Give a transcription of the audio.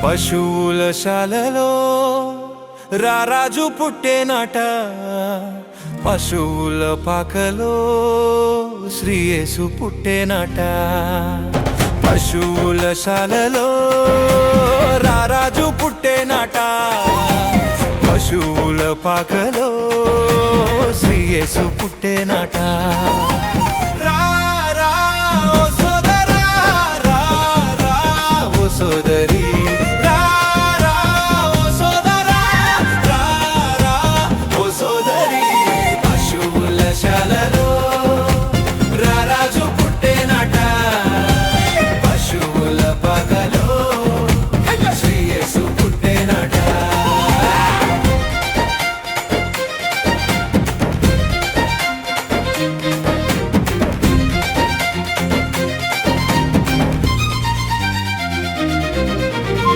పశువుల శాలలో రారాజు పుట్టేనాట, పశువుల పాకలో శ్రీయేసు పుట్టేనాట. పశువుల శాలలో రారాజు పుట్టేనాట, పశువుల పాకలో శ్రీయేసు పుట్టేనాట. రా రా ఓ సోదరా, రా రా ఓ సోదరి,